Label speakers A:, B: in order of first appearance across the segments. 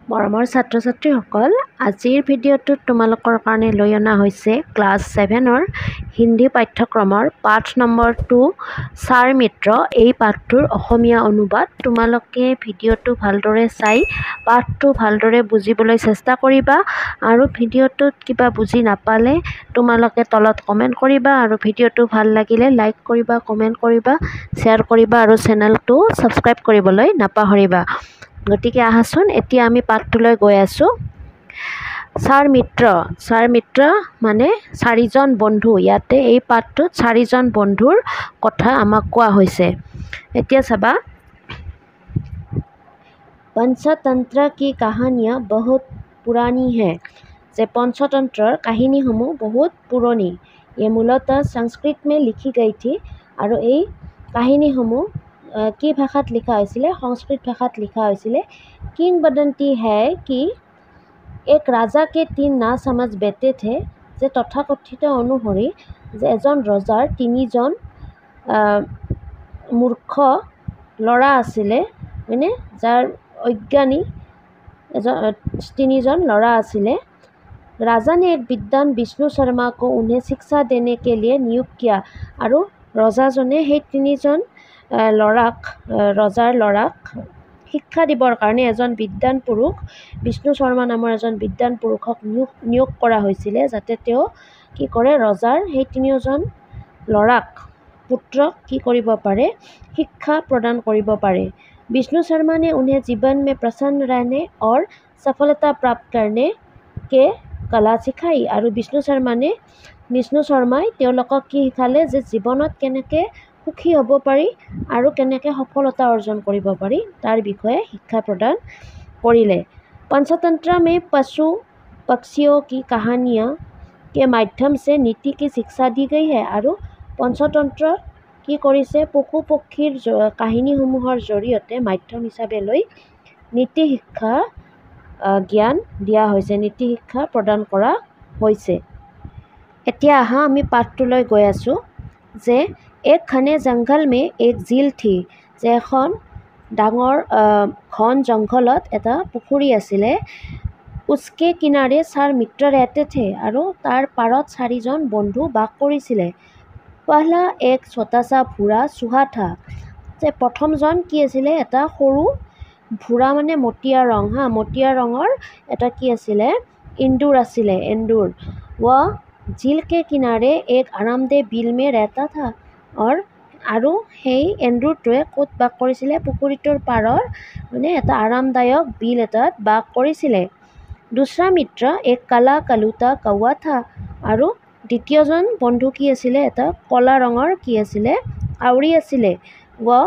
A: মৰমৰ ছাত্ৰ ছাত্ৰীসকল, আজিৰ ভিডিঅ'টোত তোমালোকৰ কাৰণে লৈ অনা হৈছে ক্লাছ 7ৰ হিন্দী পাঠ্যক্ৰমৰ পাঠ নম্বৰ 2 ছাৰ মিত্ৰ। এই পাঠটোৰ অসমীয়া অনুবাদ। তোমালোকে ভিডিঅ'টো ভালদৰে চাই পাঠটো ভালদৰে বুজিবলৈ চেষ্টা কৰিবা আৰু ভিডিঅ'টোত কিবা বুজি নাপালে তোমালোকে তলত কমেণ্ট কৰিবা আৰু ভিডিঅ'টো ভাল লাগিলে লাইক কৰিবা, কমেণ্ট কৰিবা, শ্বেয়াৰ কৰিবা আৰু চেনেলটো ছাবস্ক্ৰাইব কৰিবলৈ নাপাহৰিবা। গতিকে আহাচোন এতিয়া আমি পাঠটোলৈ গৈ আছোঁ। ছাৰ মিত্ৰ মানে চাৰিজন বন্ধু। ইয়াতে এই পাঠটোত চাৰিজন বন্ধুৰ কথা আমাক কোৱা হৈছে। এতিয়া চাবা, পঞ্চতন্ত্ৰ কি কাহানিয়া বহুত পুৰাণী হে। যে পঞ্চতন্ত্ৰৰ কাহিনীসমূহ বহুত পুৰণি। ये मूलतः संस्कृत में लिखी गई थी আৰু এই কাহিনীসমূহ কি ভাষাত লিখা হৈছিলে? সংস্কৃত ভাষাত লিখা হৈছিলে। किंवदंती है कि एक राजा के 3 नासमझ बेटे थे। যে তথাকথিত অনুসৰি যে এজন ৰজাৰ 3জন মূৰ্খ ল'ৰা আছিলে, হয়নে? যাৰ অজ্ঞানী 3জন ল'ৰা আছিলে। राजा ने एक विद्वान विष्णु शर्मा को उन्हें शिक्षा देने के लिए नियुक्त किया। আৰু ৰজাজনে সেই 3জন ৰজাৰ ল'ৰাক শিক্ষা দিবৰ কাৰণে এজন বিদ্বান পুৰুষ, বিষ্ণু শৰ্মা নামৰ এজন বিদ্বান পুৰুষক নিয়োগ কৰা হৈছিলে, যাতে তেওঁ কি কৰে, ৰজাৰ সেই 3জন ল'ৰাক, পুত্ৰক কি কৰিব পাৰে? শিক্ষা প্ৰদান কৰিব পাৰে। विष्णु शर्मा ने उन्हें जीवन में प्रसन्न रहने और सफलता प्राप्त करने के कला শিকাই। আৰু বিষ্ণু শৰ্মাই তেওঁলোকক কি শিকালে? যে জীৱনত কেনেকৈ সুখী হ'ব পাৰি আৰু কেনেকৈ সফলতা অৰ্জন কৰিব পাৰি তাৰ বিষয়ে শিক্ষা প্ৰদান কৰিলে। पंचतंत्र में पशु पक्षियों की कहानियाँ के माध्यम से नीति की शिक्षा दी गई है। আৰু পঞ্চতন্ত্ৰত কি কৰিছে? পশু পক্ষীৰ কাহিনীসমূহৰ জৰিয়তে মাধ্যম হিচাপে লৈ নীতি শিক্ষা জ্ঞান দিয়া হৈছে, নীতি শিক্ষা প্ৰদান কৰা হৈছে। এতিয়া আহা আমি পাঠটোলৈ গৈ আছোঁ। যে এক ঘনে জংঘল মে এক झील थी। যে এখন ডাঙৰ ঘন জংঘলত এটা পুখুৰী আছিলে। उसके किनारे चार मित्र रहते थे। আৰু তাৰ পাৰত 4জন বন্ধু বাস কৰিছিলে। पहला एक छोटा सा भूरा चूहा था। যে প্ৰথমজন কি আছিলে? এটা সৰু ভূৰা মানে মটীয়া ৰং, মটীয়া ৰঙৰ এটা কি আছিলে? এন্দুৰ আছিলে, এন্দুৰ। वह झील के किनारे एक आरामदेह बिल में रहता था। আৰু সেই এন্দুৰটোৱে ক'ত বাস কৰিছিলে? পুখুৰীটোৰ পাৰৰ মানে এটা আৰামদায়ক বিল এটাত বাস কৰিছিলে। दूसरा मित्र एक काला कलूता कौवा था। আৰু দ্বিতীয়জন বন্ধু কি আছিলে? এটা কলা ৰঙৰ কি আছিলে? কাউৰী আছিলে। वह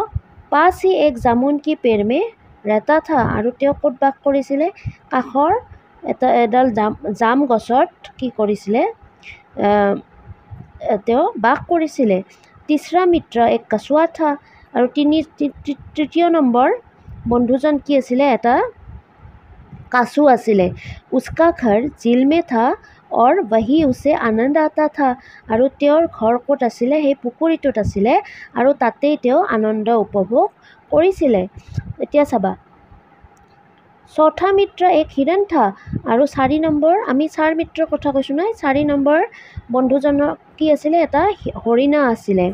A: पास ही एक जामुन की पेड़ में रहता था। আৰু তেওঁ ক'ত বাস কৰিছিলে? কাষৰ এডাল জাম গছত কি কৰিছিলে? তেওঁ বাস কৰিছিলে। तीसरा मित्र एक कछुआ था। আৰু তৃতীয় নম্বৰ বন্ধুজন কি আছিলে? এটা কাছু আছিলে। उसका घर झील में था और वही उसे आनंद आता था। আৰু তেওঁৰ ঘৰ ক'ত আছিলে? সেই পুখুৰীটোত আছিলে আৰু তাতেই তেওঁ আনন্দ উপভোগ কৰিছিলে। এতিয়া চাবা, চৌথা মিত্ৰ এক হিৰণ था। আৰু 4 নম্বৰ, আমি ছাৰ মিত্ৰৰ কথা কৈছোঁ নহয়, 4 নম্বৰ বন্ধুজনৰ কি আছিলে? এটা হৰিণা আছিলে।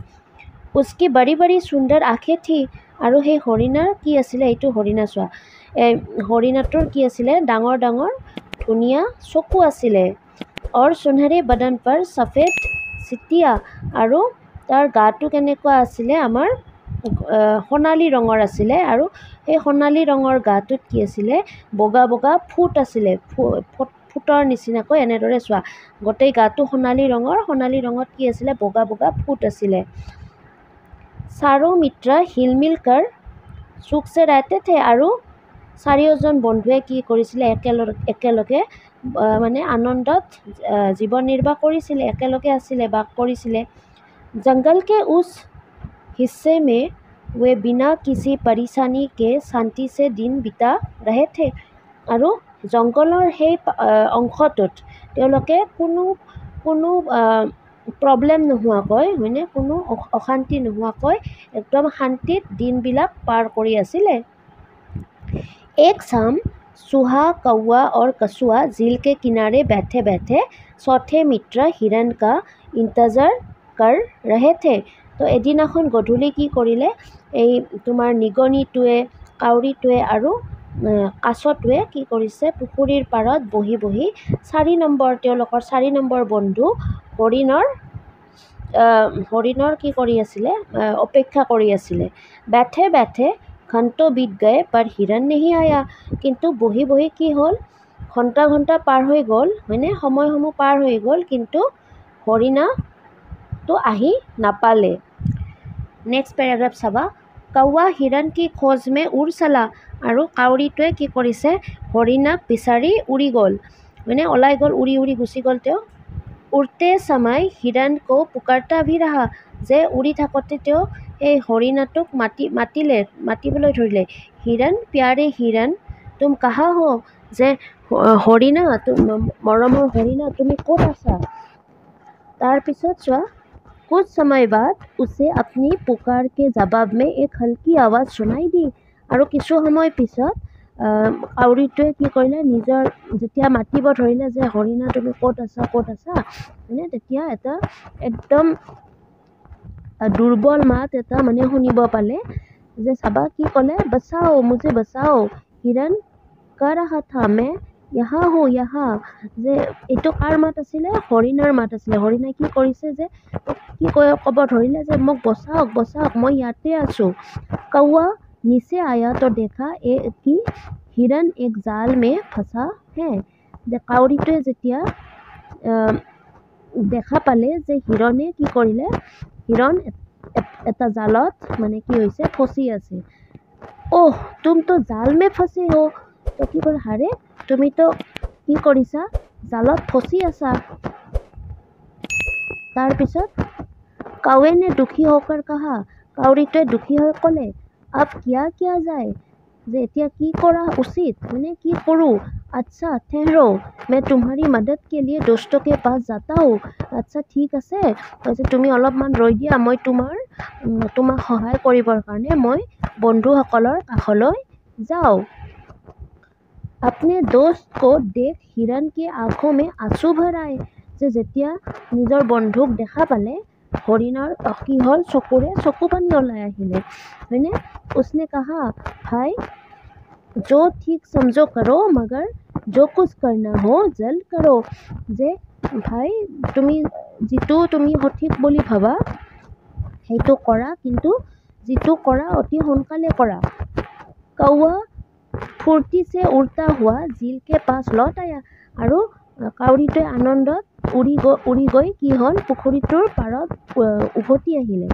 A: उसकी बड़ी बड़ी सुंदर आँखें थी। আৰু সেই হৰিণাৰ কি আছিলে? এইটো হৰিণা চোৱা, হৰিণাটোৰ কি আছিলে? ডাঙৰ ডাঙৰ ধুনীয়া চকু আছিলে। और सुनहरे बदन पर सफेद चिटिया। আৰু তাৰ গাটো কেনেকুৱা আছিলে? আমাৰ সোণালী ৰঙৰ আছিলে। আৰু সেই সোণালী ৰঙৰ গাটোত কি আছিলে? বগা বগা ফুট আছিলে। ফুটৰ নিচিনাকৈ এনেদৰে চোৱা, গোটেই গাটো সোণালী ৰঙৰ, সোণালী ৰঙত কি আছিলে? বগা বগা ফুট আছিলে। चारों मित्र हिल मिलकर सुख से रहते थे। আৰু 4জন বন্ধুৱে কি কৰিছিলে? একেলগে মানে আনন্দত জীৱন নিৰ্বাহ কৰিছিলে, একেলগে আছিলে, বাস কৰিছিলে। जंगल के उस हिस्से में वे बिना किसी परेशानी के शांति से दिन बिता रहे थे। আৰু জংঘলৰ সেই অংশটোত তেওঁলোকে কোনো প্ৰব্লেম নোহোৱাকৈ, হয়নে, কোনো অশান্তি নোহোৱাকৈ একদম শান্তিত দিনবিলাক পাৰ কৰি আছিলে। एक शाम चूहा, कौआ और कछुआ झील के किनारे बैठे बैठे चौथे मित्र हिरण का इंतजार कर रहे थे। तो এদিনাখন গধূলি কি কৰিলে, এই তোমাৰ নিগনিটোৱে, কাউৰীটোৱে আৰু কাছটোৱে কি কৰিছে, পুখুৰীৰ পাৰত বহি বহি তেওঁলোকৰ 4 নম্বৰ বন্ধু হৰিণৰ কি কৰি আছিলে, অপেক্ষা কৰি আছিলে। बैठे बैठे घंटों बीत गए पर हिरण नहीं आया। কিন্তু বহি বহি কি হ'ল, ঘণ্টা ঘণ্টা পাৰ হৈ গ'ল, হয়নে, সময়সমূহ পাৰ হৈ গ'ল, কিন্তু হৰিণাটো আহি নাপালে। নেক্সট পেৰাগ্ৰাফ চাবা। কৌৱা হিৰণ কি খোজ মে উৰ চলা। আৰু কাউৰীটোৱে কি কৰিছে, হৰিণাক বিচাৰি উৰি গ'ল, মানে ওলাই গ'ল, উৰি উৰি গুচি গ'ল তেওঁ। উড়তে समय हिरण को पुकारता भी रहा। যে উৰি থাকোঁতে তেওঁ এই হৰিণাটোক মাতিবলৈ ধৰিলে। হিৰণ প্যাৰে হিৰণ তুম কাহা हो। যে হৰিণা, মৰমৰ হৰিণা, তুমি ক'ত আছা। তাৰপিছত চোৱা, कुछ समय बाद उसे अपनी पुकार के जवाब में एक हल्की आवाज सुनाई दी। আৰু কিছু সময় পিছত কাউৰীটোৱে কি কৰিলে, নিজৰ যেতিয়া মাতিব ধৰিলে যে হৰিণা তুমি ক'ত আছা, মানে তেতিয়া এটা একদম দুৰ্বল মাত এটা মানে শুনিব পালে। যে চাবা কি ক'লে, বচাও মুঝে বচাও, হিৰণ কা ৰহা থা মে ইয়াহা হো ইয়াহা। যে এইটো কাৰ মাত আছিলে, হৰিণাৰ মাত আছিলে। হৰিণাই কি কৰিছে, যে কি ক'ব ধৰিলে, যে মোক বচাওক বচাওক, মই ইয়াতে আছোঁ। কৌৱা নিচে আয়া তো দেখা কি হিৰণ এক জাল মে ফঁচা হে। যে কাউৰীটোৱে যেতিয়া দেখা পালে যে হিৰণে কি কৰিলে, হিৰণ এটা জালত মানে কি হৈছে, ফচি আছে। ওহ তুম তো জাল মে ফঁচে হো। তো কি কৰে, হাৰে তুমিতো কি কৰিছা, জালত ফচি আছা। তাৰপিছত কাউৱে নে দুখী হোকৰ কাহা। কাউৰীটোৱে দুখী হৈ ক'লে, আব কিয়া যায়। যে এতিয়া কি কৰা উচিত, মানে কি কৰোঁ। আচ্ছা ठहरो मैं तुम्हारी मदद के लिए दोस्तों के पास जाता हूँ। আচ্ছা ঠিক আছে, তুমি অলপমান ৰৈ দিয়া, মই তোমাক সহায় কৰিবৰ কাৰণে মই বন্ধুসকলৰ কাষলৈ যাওঁ। अपने दोस्त को देख हिरण के आँखों में आंसू भर आए। যে যেতিয়া নিজৰ বন্ধুক দেখা পালে, হৰিণৰ কি হ'ল, চকু পানী ওলাই আহিলে, হয়নে। उसने कहा भाई जो ठीक समझो करो मगर जो कुछ करना हो जल्द करो। যে ভাই যিটো তুমি সঠিক বুলি ভাবা সেইটো কৰা, কিন্তু যিটো কৰা অতি সোনকালে কৰা। কৌৱা फुर्ती से उड़ता हुआ झील के पास लौट आया। আৰু কাউৰীটোৱে আনন্দত উৰি গৈ কি হ'ল, পুখুৰীটোৰ পাৰত উভতি আহিলে।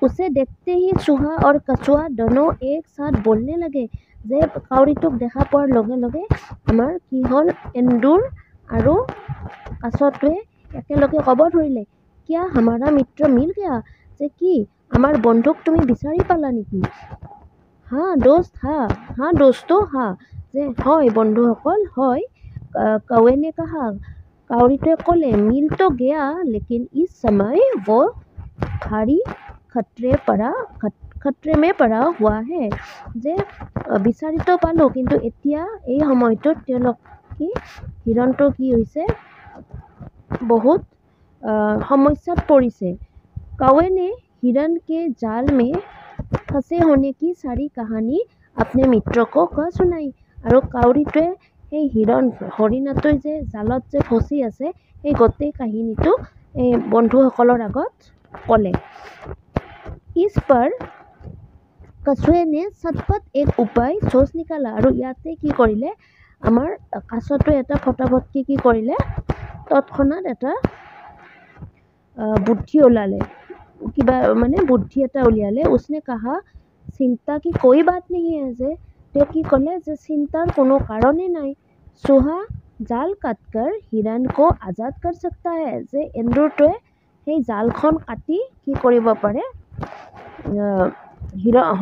A: उसे देखते ही चूहा और कछुआ दोनों एक साथ बोलने लगे। যে কাউৰীটোক দেখা পোৱাৰ লগে লগে আমাৰ কি হ'ল, এন্দুৰ আৰু কাছটোৱে একেলগে ক'ব ধৰিলে, কিয়া হামাৰা মিত্ৰ মিল গয়া। যে কি আমাৰ বন্ধুক তুমি বিচাৰি পালা নেকি। হা দোস্তো হা। যে হয় বন্ধুসকল, হয়। कौवे ने कहा। काउरीটোৱে ক'লে, मिल तो गया लेकिन इस समय वो भारी खतरे में पड़ा हुआ है। যে বিচাৰিতো পালোঁ, কিন্তু এতিয়া এই সময়টোত হিৰণটো কি হৈছে, বহুত সমস্যাত পৰিছে। कौवे ने हिरण के जाल में फंसे होने की सारी कहानी अपने मित्र को कह सुनाई। আৰু কাউৰীটোৱে সেই হৰিণাটোৱে যে জালত যে ফচি আছে, সেই গোটেই কাহিনীটো এই বন্ধুসকলৰ আগত ক'লে। इस पर कछुए ने सतपट एक उपाय सोच निकाला। আৰু ইয়াতে কি কৰিলে, আমাৰ কাছটোৱে এটা ফটাফটকে কি কৰিলে, তৎক্ষণাত এটা বুদ্ধি ওলালে, কিবা মানে বুদ্ধি এটা উলিয়ালে। उसने कहा चिंता की कोई बात नहीं है। যে তেওঁ কি ক'লে, যে চিন্তাৰ কোনো কাৰণেই নাই। चूहा জাল কাটकर हिरण को आजाद कर सकता है। যে এন্দুৰটোৱে সেই জালখন কাটি কি কৰিব পাৰে,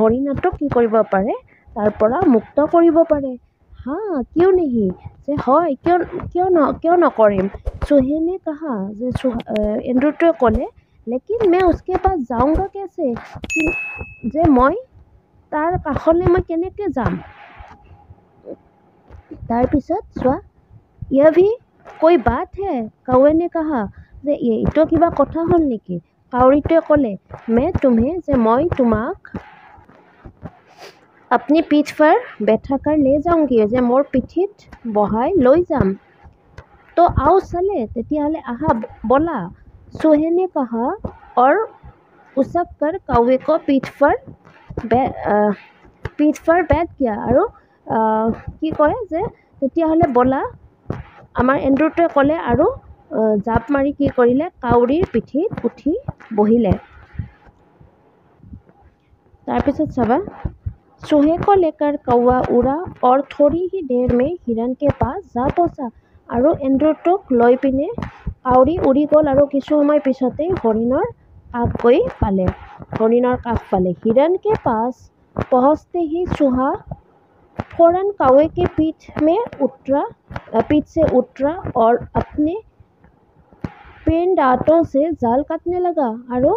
A: হৰিণাটোক কি কৰিব পাৰে, তাৰ পৰা মুক্ত কৰিব পাৰে। হা কিয় নেহি। যে হয়, কিয় নকৰিম। चूहे ने कहा। যে এন্দুৰটোৱে ক'লে, लेकिन मैं उसके पास जाऊंगा कैसे। যে মই তাৰ কাষলৈ মই কেনেকৈ যাম। তাৰপিছত চোৱা, ইয়া ভি कोई बात है, কাউৱে নে কাহা, যে এইটো কিবা কথা হ'ল নেকি? কাউৰীটোৱে ক'লে, মই তোমাক अपनी पीठ पर बैठाकर ले जाऊंगी, যে মোৰ পিঠিত বহাই লৈ যাম। तो आओ चले, তেতিয়াহ'লে আহা বলা। चूहे ने कहा और उसक कर कौवे को पीठ पर बैठ गया। আৰু কি কয় যে তেতিয়াহ'লে বলা, আমাৰ এন্দুৰটোৱে ক'লে আৰু জাপ মাৰি কি কৰিলে, কাউৰীৰ পিঠিত উঠি বহিলে। তাৰপিছত চাবা, चूहे को लेकर कौवा उड़ा और थोड़ी ही देर में हिरन के पास जा पहुंचा। আৰু এন্দুৰটোক লৈ পিনে কাউৰী উৰি গ'ল আৰু কিছু সময় পিছতেই হৰিণৰ কাষ পালে। हिरन के पास पहुंचते ही चूहा फौरन कौवे के पीठ से उतरा और अपने पेन दांतों से जाल काटने लगा। আৰু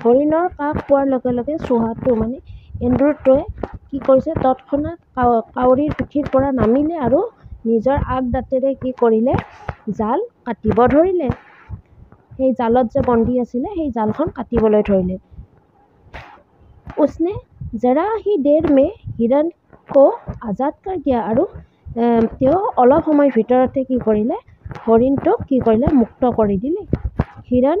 A: হৰিণৰ কাষ পোৱাৰ লগে লগে চুহাটো মানে এন্দুৰটোৱে কি কৰিছে, তৎক্ষণাত কাউৰীৰ পিঠিৰ পৰা নামিলে আৰু নিজৰ আগ দাঁতেৰে কি কৰিলে, জাল কাটিব ধৰিলে। সেই জালত যে বন্দী আছিলে সেই জালখন কাটিবলৈ ধৰিলে। उसने जरा ही देर में हिरन को आजाद कर दिया। আৰু তেওঁ অলপ সময়ৰ ভিতৰতে কি কৰিলে, হৰিণটোক কি কৰিলে, মুক্ত কৰি দিলে। हिरन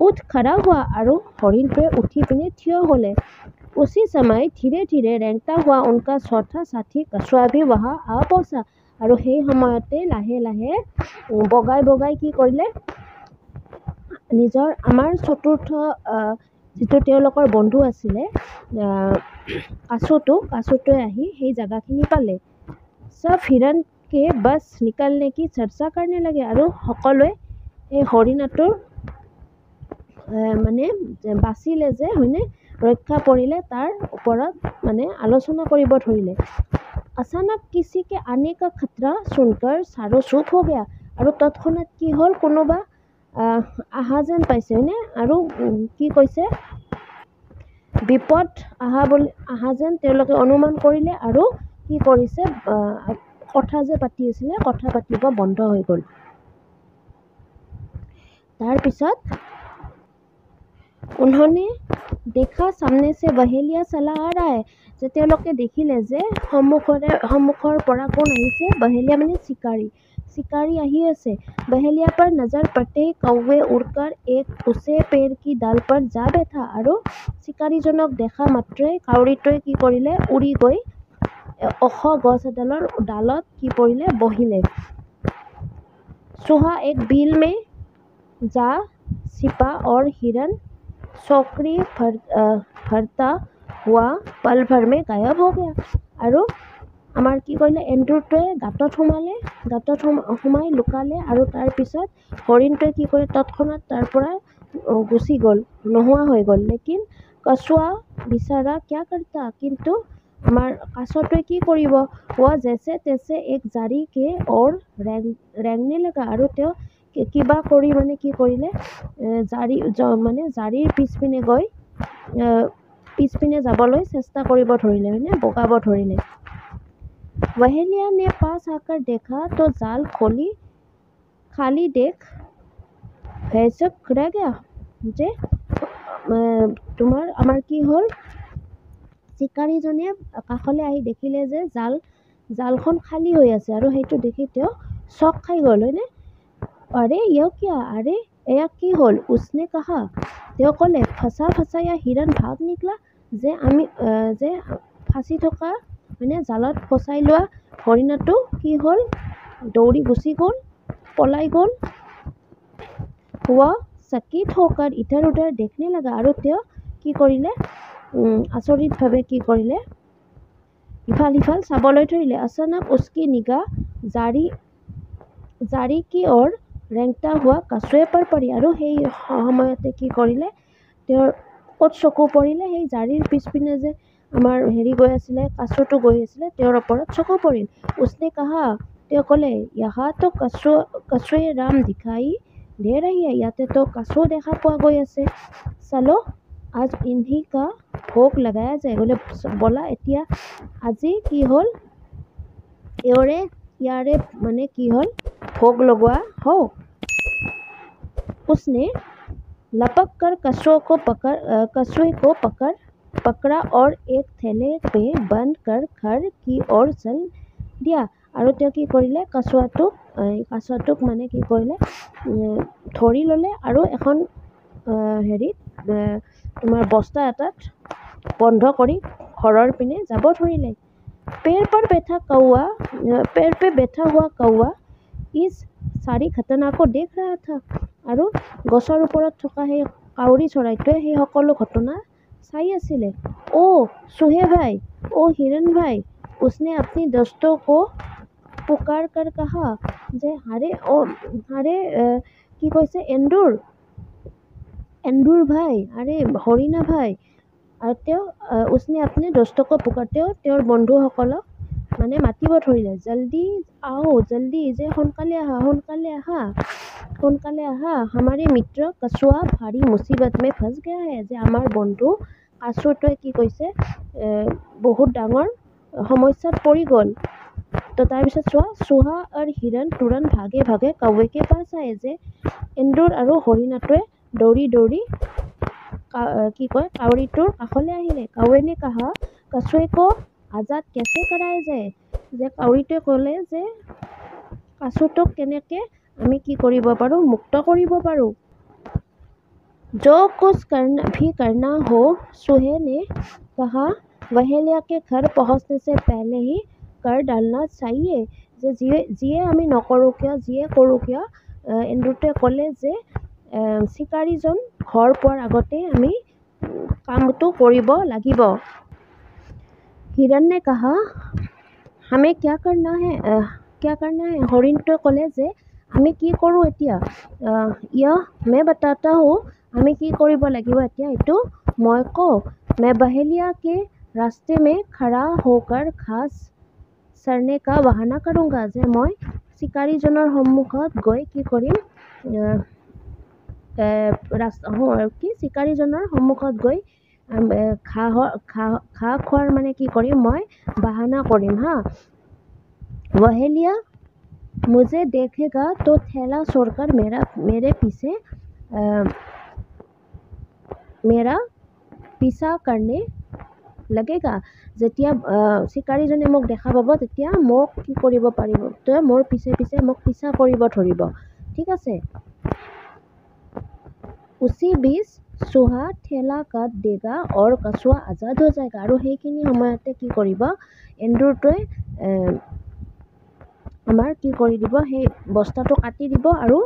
A: उठ खड़ा हुआ আৰু হৰিণটোৱে উঠি পিনে থিয় হ'লে। उसी समय धीरे धीरे रेंगता हुआ उनका चौथा साथी कछुआ भी वहाँ आ पहुंचा। আৰু সেই সময়তে লাহে লাহে বগাই বগাই কি কৰিলে, নিজৰ আমাৰ চতুৰ্থ যিটো তেওঁলোকৰ বন্ধু আছিলে কাছুটোৱে আহি সেই জাগাখিনি পালে। सब हिरन के बस निकलने की चर्चा करने लगे। আৰু সকলোৱে এই হৰিণাটোৰ মানে বাচিলে যে হয়নে, ৰক্ষা পৰিলে তাৰ ওপৰত মানে আলোচনা কৰিব ধৰিলে। अचानक किसी के आने का खतरा सुनकर सारो चुप हो गया। আৰু তৎক্ষণাত কি হ'ল, কোনোবা আহা যেন পাইছে হয়নে, আৰু কি কৈছে, বিপদ আহা যেন তেওঁলোকে অনুমান কৰিলে আৰু কি কৰিছে, কথা যে পাতি আছিলে কথা পাতিব বন্ধ হৈ গ'ল। তাৰপিছত उन्होंने देखा सामने से बहेलिया चला आ रहा है, যে তেওঁলোকে দেখিলে যে সন্মুখৰ পৰা কোন আহিছে, बहेलिया মানে शिकारी আহি আছে। बहेलिया पर नजर पड़ते ही कौवे उड़कर एक ऊंचे पेड़ की डाल पर जा बैठा। আৰু চিকাৰীজনক দেখা মাত্ৰই কাউৰীটোৱে কি কৰিলে, উৰি গৈ ওখ গছ এডালৰ ডালত কি কৰিলে, বহিলে। चूहा एक बिल में जा छिपा और हिरन चौकड़ी भरता हुआ पल भर में गायब हो गया। আৰু আমাৰ কি কৰিলে, এন্দুৰটোৱে গাঁতত সোমাই লুকালে। আৰু তাৰপিছত হৰিণটোৱে কি কৰে, তৎক্ষণাত তাৰ পৰা গুচি গ'ল, নোহোৱা হৈ গ'ল। लेकिन कछुआ बेचारा क्या करता, কিন্তু আমাৰ কাছটোৱে কি কৰিব, वो जैसे तैसे एक जारी के और रेंगने लगा। আৰু তেওঁ কিবা কৰি মানে কি কৰিলে, জাৰিৰ পিছপিনে যাবলৈ চেষ্টা কৰিব ধৰিলে হয়নে, বগাব ধৰিলে। बहेलिया ने पास आकर देखा तो जाल खाली देख भैंसक रह गया। যে তোমাৰ আমাৰ কি হ'ল, চিকাৰীজনে কাষলৈ আহি দেখিলে যে জালখন খালী হৈ আছে। আৰু সেইটো দেখি তেওঁ চক খাই গ'ল হয়নে। अरे ये क्या, अरे এয়া কি হ'ল, उसने कहा, তেওঁ ক'লে, फंसा या हिरन भाग निकला, যে আমি যে ফাঁচি থকা মানে জালত ফচাই লোৱা হৰিণাটো কি হ'ল, দৌৰি গুচি গ'ল, পলাই গ'ল। हुआ चकित होकर इधर उधर देखने लगा। আৰু তেওঁ কি কৰিলে, আচৰিতভাৱে কি কৰিলে, ইফাল সিফাল চাবলৈ ধৰিলে। अचानक उसकी निगाह जारी की ओर रेंगता हुआ कछुए पर पड़ी। আৰু সেই সময়তে কি কৰিলে, তেওঁৰ ক'ত চকু পৰিলে, সেই জাৰিৰ পিছপিনে যে আমাৰ গৈ আছিলে, কাছুটো গৈ আছিলে, তেওঁৰ ওপৰত চকু পৰিল। उसने कहा, তেওঁ ক'লে, यहाँ तो कछुए राम दिखाई दे रही है, ইয়াতেতো কাছু দেখা পোৱা গৈ আছে। चलो आज इन्हीं का भोग लगाया जाए, বোলে বলা এতিয়া আজি কি হ'ল, ইয়াৰে মানে কি হ'ল ভোগ লগোৱা হওক। उसने लपक कर कछुए को पकड़ा और एक थैले पे बंद कर घर की ओर चल दिया। আৰু তেওঁ কি কৰিলে কাছুৱাটোক মানে কি কৰিলে ধৰি ল'লে আৰু এখন হেৰিত তোমাৰ বস্তা এটাত বন্ধ কৰি ঘৰৰ পিনে যাব ধৰিলে। पेड़ पे बैठा हुआ कौआ इस सारी घटना को देख रहा था। আৰু গছৰ ওপৰত থকা সেই কাউৰী চৰাইটোৱে সেই সকলো ঘটনা চাই আছিলে। ओ सुहे भाई, ओ हिरन भाई, उसने अपनी दोस्तों को पुकार कर कहा যে আৰে কি কৈছে এন্দুৰ ভাই, আৰে হৰিণা ভাই। আৰু তেওঁ उसने अपने दोस्तों को पुकार, তেওঁৰ বন্ধুসকলক মানে মাতিব ধৰিলে। জল্দি আও, জল্দি, যে সোনকালে আহা, हमारे मित्र कछुआ भारी मुसीबत में फंस गया है। যে আমাৰ বন্ধু কাছুটোৱে কি কৈছে বহুত ডাঙৰ সমস্যাত পৰি গ'ল। তো তাৰপিছত চোৱা, চুহা আৰু হিৰণ তুৰন্ত ভাগে ভাগে কাউৱে के पास आए। যে এন্দুৰ আৰু হৰিণাটোৱে দৌৰি দৌৰি কি কয় কাউৰীটোৰ কাষলৈ আহিলে। কাউৱে ने कहा कछुए को आजाद कैसे कराया जाए। যে কাউৰীটোৱে ক'লে যে কাছুটোক কেনেকে আমি কি কৰিব পাৰোঁ, মুক্ত কৰিব পাৰোঁ। जो कुछ भी करना हो, सुहे ने कहा वहेलिया के घर पहुँचने से पहले ही कर डालना चाहिए। যে যিয়ে আমি নকৰোঁ কিয়, যিয়ে কৰোঁ কিয়, এন্দুৰটোৱে ক'লে যে চিকাৰীজন ঘৰ পোৱাৰ আগতেই আমি কামটো কৰিব লাগিব। हिरन ने कहा हमें क्या करना है। হৰিণটোৱে ক'লে যে আমি কি কৰোঁ এতিয়া। मैं बताता हूँ, আমি কি কৰিব লাগিব এতিয়া এইটো মই কওঁ। मैं बहेलिया के रास्ते में खड़ा होकर घास चरने का बहाना करूँगा। যে মই চিকাৰীজনৰ সন্মুখত গৈ কি কৰিম, চিকাৰীজনৰ সন্মুখত গৈ ঘাঁহ খোৱাৰ মানে কি কৰিম, মই বাহানা কৰিম হা। वहेलिया मुझे देखेगा तो थैला छोड़कर मेरे पीछा करने लगेगा। যেতিয়া চিকাৰীজনে মোক দেখা পাব তেতিয়া মোক কি কৰিব পাৰিব, তই মোৰ পিছে পিছে মোক পিছা কৰিব ধৰিব। ঠিক আছে। उसी बीच চুহা ঠেলা কাট দেগা और कछुआ आजाद हो जाएगा। আৰু সেইখিনি সময়তে কি কৰিব, এন্দুৰটোৱে আমাৰ কি কৰি দিব, সেই বস্তাটো কাটি দিব আৰু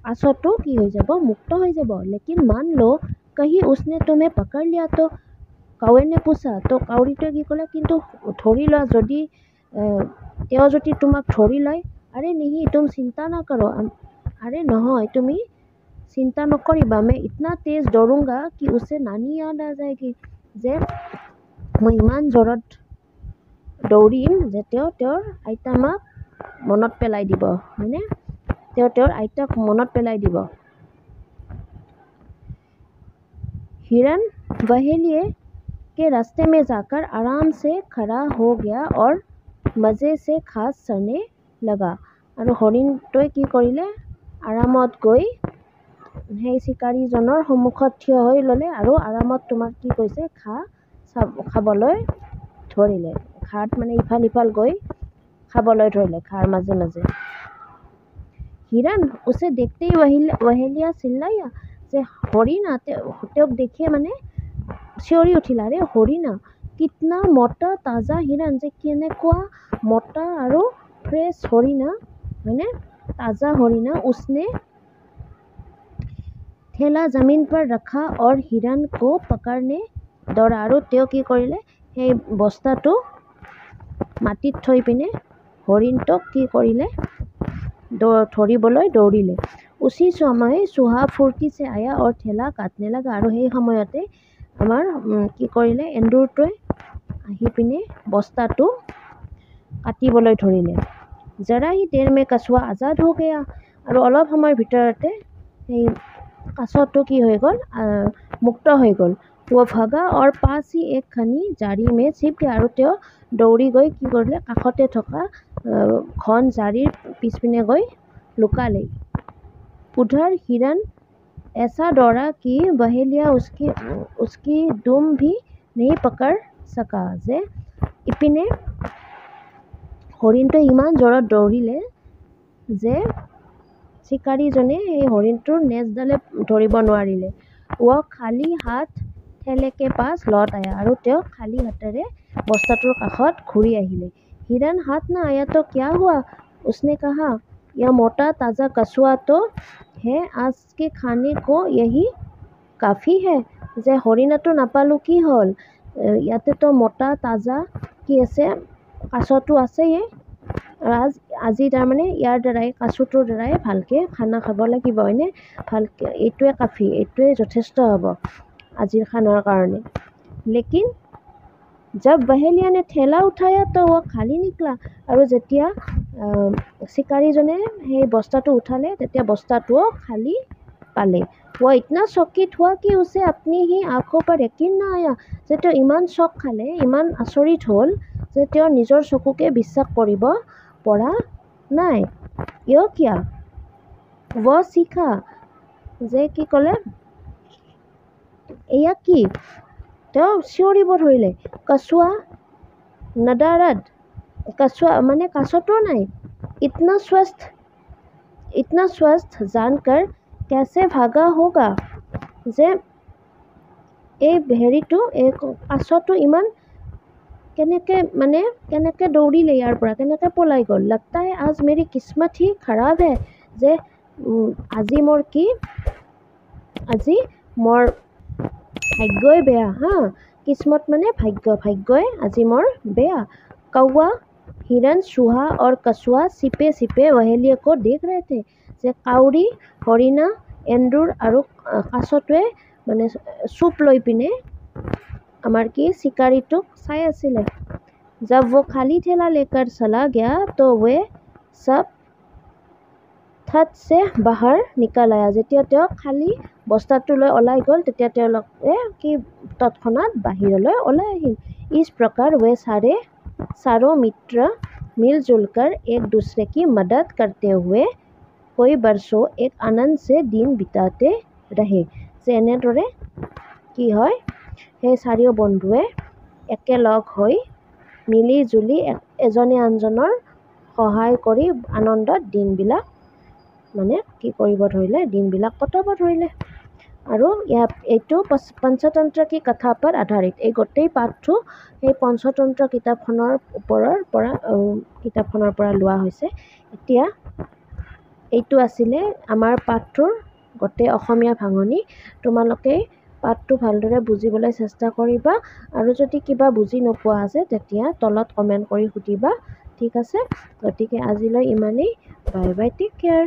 A: কাছটো কি হৈ যাব, মুক্ত হৈ যাব। लेकिन मान लो कहीं उसने तुम्हें पकड़ लिया तो, কাউৱে ने पूछा। তো কাউৰীটোৱে কি ক'লে, কিন্তু ধৰি লোৱা যদি তেওঁ যদি তোমাক ধৰি লয়। আৰে नहीं तुम चिंता ना करो। আৰে নহয়, তুমি চিন্তা নকৰিবা। मैं इतना तेज दौड़ूंगा कि उसे नानी याद आ जाएगी। যে মই ইমান জোৰত দৌৰিম যে তেওঁৰ আইতা মাক মনত পেলাই দিব, হয়নে। তেওঁৰ আইতাক মনত পেলাই দিব। हिरन बहेलिए के रास्ते में जाकर आराम से खड़ा हो गया और मजे से घास चरने लगा। আৰু হৰিণটোৱে কি কৰিলে, আৰামত গৈ সেই চিকাৰীজনৰ সন্মুখত থিয় হৈ ল'লে আৰু আৰামত তোমাৰ কি কৈছে ঘাঁহ খাবলৈ ধৰিলে। ঘাঁহ মানে ইফাল সিফাল গৈ খাবলৈ ধৰিলে ঘাঁহৰ মাজে মাজে। হিৰণ উसे देखते ही वहेलिया चिल्लाया। যে হৰিণা তেওঁক দেখিয়ে মানে চিঞৰি উঠিলা, আৰে হৰিণা কিতনা মটা তাজা হিৰণ। যে কেনেকুৱা মটা আৰু ফ্ৰেছ হৰিণা, হয়নে, তাজা হৰিণা। उसने ठेला जमीन पर रखा और हिरन को पकड़ने दौड़ा। আৰু তেওঁ কি কৰিলে, সেই বস্তাটো মাটিত থৈ পিনে হৰিণটোক কি কৰিলে, ধৰিবলৈ দৌৰিলে। उसी समय চুহা फुर्ती से आया और ठेला काटने लगा। আৰু সেই সময়তে আমাৰ কি কৰিলে, এন্দুৰটোৱে আহি পিনে বস্তাটো কাটিবলৈ ধৰিলে। जरा ही देर में कछुआ आजाद हो गया। আৰু অলপ সময়ৰ ভিতৰতে সেই কাছটো কি হৈ গ'ল, মুক্ত হৈ গ'ল। वो भागा और पास ही एक घनी झाड़ी में छिप गया। আৰু তেওঁ দৌৰি গৈ কি কৰিলে, কাষতে থকা ঘন জাৰিৰ পিছপিনে গৈ লুকালে। उधर हिरन ऐसा दौड़ा कि बहेलिया उसकी दुम भी नहीं पकड़ सका। যে ইপিনে হৰিণটোৱে ইমান জোৰত দৌৰিলে যে চিকাৰীজনে এই হৰিণটোৰ নেজডালে ধৰিব নোৱাৰিলে। वो खाली हाथ थैले के पास लौट आया। আৰু তেওঁ খালী হাতেৰে বস্তাটোৰ কাষত ঘূৰি আহিলে। हिरन हाथ न आया तो क्या हुआ? उसने कहा। यह मोटा ताज़ा कछुआ तो है, आज के खाने को यही काफ़ी है। যে হৰিণাটো নাপালোঁ কি হ'ল? ইয়াতেতো মোটা তাজা কি আছে, কাছটো আছেই। আৰু আজি তাৰমানে ইয়াৰ দ্বাৰাই কাছটোৰ দ্বাৰাই ভালকৈ খানা খাব লাগিব, হয়নে? ভালকৈ এইটোৱে কাফি, এইটোৱে যথেষ্ট হ'ব আজিৰ খানাৰ কাৰণে। लेकिन जब बहेलिया ने ठेला उठाया तो वो खाली निकला। আৰু যেতিয়া চিকাৰীজনে সেই বস্তাটো উঠালে তেতিয়া বস্তাটোও খালী পালে। वो इतना चकित हुआ कि उसे अपनी ही आँखों पर यकीन न आया। যে তেওঁ ইমান চক খালে, ইমান আচৰিত হ'ল যে তেওঁ নিজৰ চকুকে বিশ্বাস কৰিব পৰা নাই। ইয় কিয়া? वो सीखा। যে কি ক'লে, এয়া কি? তেওঁ চিঞৰিব ধৰিলে। कछुआ नदारद। कछुआ মানে কাছটো নাই। इतना स्वस्थ जानकर कैसे भागा होगा। যে এই হেৰিটো, এই কাছটো ইমান কেনেকৈ দৌৰিলে ইয়াৰ পৰা, কেনেকৈ পলাই গ'ল। लगता है आज मेरी किस्मत ही खराब है। যে আজি মোৰ ভাগ্যই বেয়া। किस्मत মানে ভাগ্য, ভাগ্যই আজি মোৰ বেয়া। कौवा, हिरन, चूहा और कछुआ छिपे छिपे बहेलिया को देख रहे थे। যে কাউৰী, হৰিণা, এন্দুৰ আৰু কাছটোৱে মানে চুপ লৈ পিনে আমাৰ কি চিকাৰীটোক চাই আছিলে। जब वो खाली ठेला लेकर चला गया तो वे सब थत से बाहर निकल आया। যেতিয়া তেওঁ খালী বস্তাটো লৈ ওলাই গ'ল তেতিয়া তেওঁলোকে কি তৎক্ষণাত বাহিৰলৈ ওলাই আহিল। इस प्रकार वे चारों मित्र मिलजुल कर एक दूसरे की मदद करते हुए कई बरसों एक आनंद से दिन बिताते रहे। যে এনেদৰে কি হয়, সেই চাৰিও বন্ধুৱে একেলগ হৈ মিলি জুলি এজনে আনজনৰ সহায় কৰি আনন্দত দিনবিলাক মানে কি কৰিব ধৰিলে, দিনবিলাক কটাব ধৰিলে। আৰু এইটো পঞ্চতন্ত্ৰ কি কথা पर আধাৰিত। এই গোটেই পাঠটো সেই পঞ্চতন্ত্ৰ কিতাপখনৰ পৰা লোৱা হৈছে। এতিয়া এইটো আছিলে আমাৰ পাঠটোৰ গোটেই অসমীয়া ভাঙনি। তোমালোকে পাঠটো ভালদৰে বুজিবলৈ চেষ্টা কৰিবা, আৰু যদি কিবা বুজি নোপোৱা আছে তেতিয়া তলত কমেণ্ট কৰি সুধিবা, ঠিক আছে? গতিকে আজিলৈ ইমানেই। Bye bye, take care.